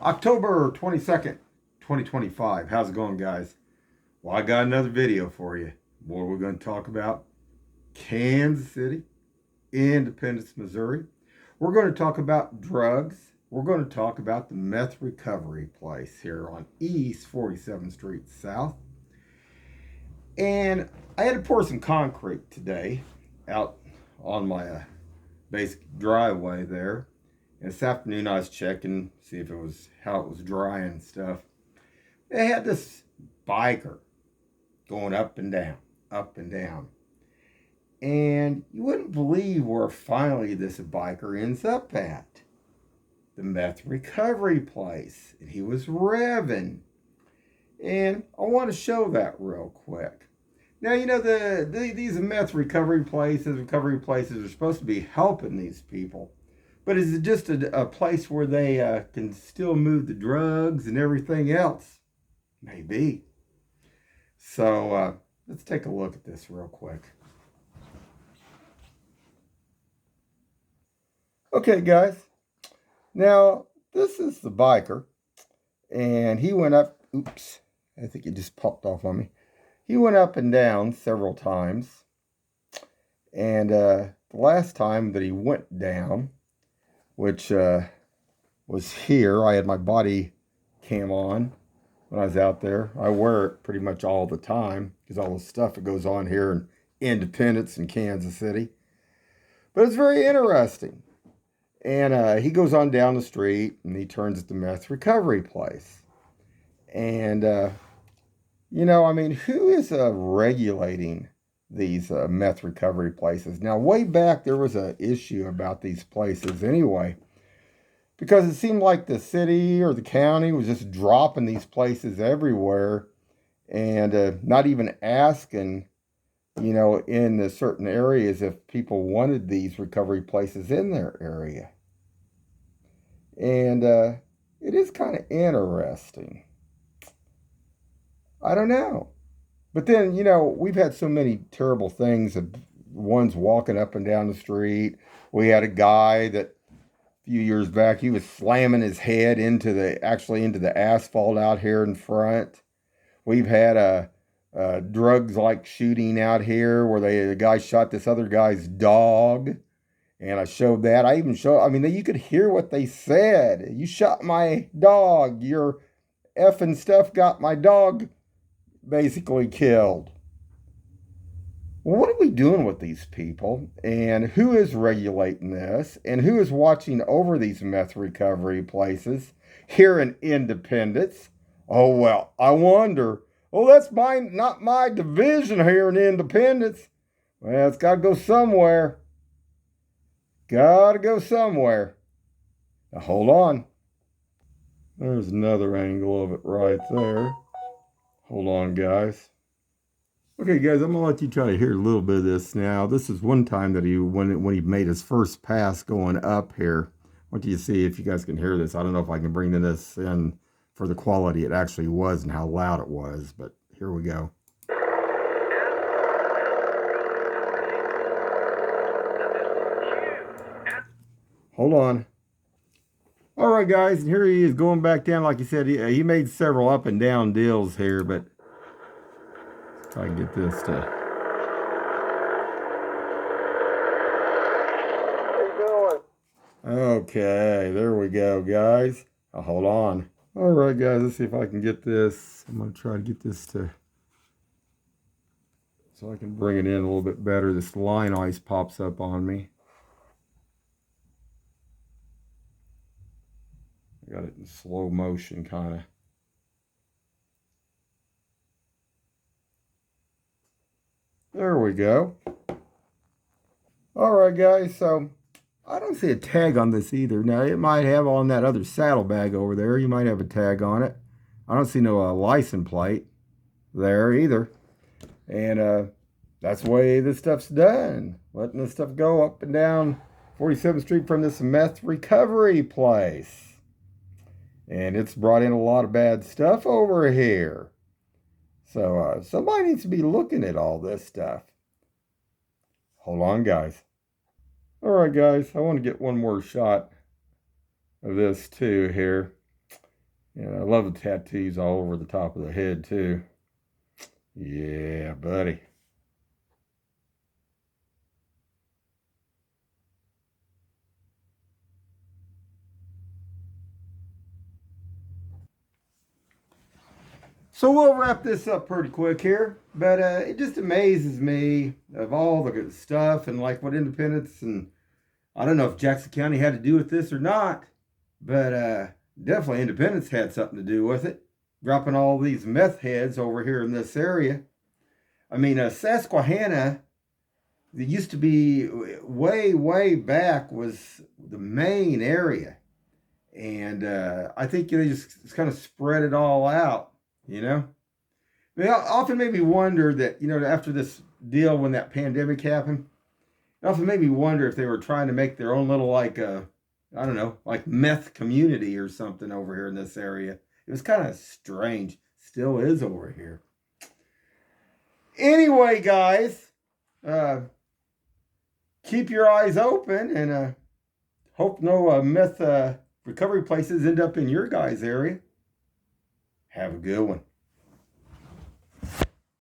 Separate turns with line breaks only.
October 22nd, 2025. How's it going, guys? Well, I got another video for you. What we're going to talk about Kansas City, Independence, Missouri. We're going to talk about drugs. We're going to talk about the meth recovery place here on East 47th Street South. And I had to pour some concrete today out on my basic driveway there. And this afternoon I was checking, see if it was how it was dry and stuff. They had this biker going up and down, up and down. And you wouldn't believe where finally this biker ends up at. The meth recovery place. And he was revving. And I want to show that real quick. Now, you know, these meth recovery places are supposed to be helping these people. But is it just a place where they can still move the drugs and everything else? Maybe. So let's take a look at this real quick. Okay, guys. Now, this is the biker. And he went up. Oops. I think it just popped off on me. He went up and down several times. And the last time that he went down, which was here, I had my body cam on when I was out there. I wear it pretty much all the time because all the stuff that goes on here in Independence and Kansas City. But it's very interesting. And he goes on down the street and he turns at the meth recovery place. And, you know, I mean, who is regulating these meth recovery places? Now, way back, there was an issue about these places anyway, because it seemed like the city or the county was just dropping these places everywhere and not even asking, you know, in the certain areas if people wanted these recovery places in their area. And it is kind of interesting. I don't know. But then, you know, we've had so many terrible things. One's walking up and down the street. We had a guy that a few years back, he was slamming his head into the asphalt out here in front. We've had a drugs like shooting out here where the guy shot this other guy's dog. And I showed that. I mean, you could hear what they said. You shot my dog. Your effing stuff got my dog basically killed. Well, what are we doing with these people? And who is regulating this? And who is watching over these meth recovery places here in Independence? Oh, well, I wonder. Oh, that's not my division here in Independence. Well, it's got to go somewhere. Got to go somewhere. Now, hold on. There's another angle of it right there. Hold on, guys. Okay, guys, I'm gonna let you try to hear a little bit of this now. This is one time that when he made his first pass going up here. I want you to see if you guys can hear this. I don't know if I can bring this in for the quality it actually was and how loud it was, but here we go. Hold on. All right, guys, and here he is going back down. Like he said, he made several up and down deals here, but if I can get this to... Okay, there we go, guys. Hold on. All right, guys, let's see if I can get this. I'm going to try to get this to... so I can bring it in a little bit better. This line always pops up on me. I got it in slow motion, kind of. There we go. All right, guys, so I don't see a tag on this either. Now, it might have on that other saddlebag over there. You might have a tag on it. I don't see no license plate there either. And that's the way this stuff's done. Letting this stuff go up and down 47th Street from this meth recovery place. And it's brought in a lot of bad stuff over here. So somebody needs to be looking at all this stuff. Hold on, guys. All right, guys, I want to get one more shot of this too here. And I love the tattoos all over the top of the head, too. Yeah, buddy. So we'll wrap this up pretty quick here, but it just amazes me of all the good stuff and like what Independence and I don't know if Jackson County had to do with this or not, but definitely Independence had something to do with it, dropping all these meth heads over here in this area. I mean, Susquehanna, it used to be way back was the main area, and I think they just kind of spread it all out, you know. It often made me wonder that, after this deal when that pandemic happened, it often made me wonder if they were trying to make their own little, like, I don't know, like meth community or something over here in this area. It was kind of strange. Still is over here. Anyway, guys, uh, keep your eyes open and hope no meth recovery places end up in your guys' area. Have a good one.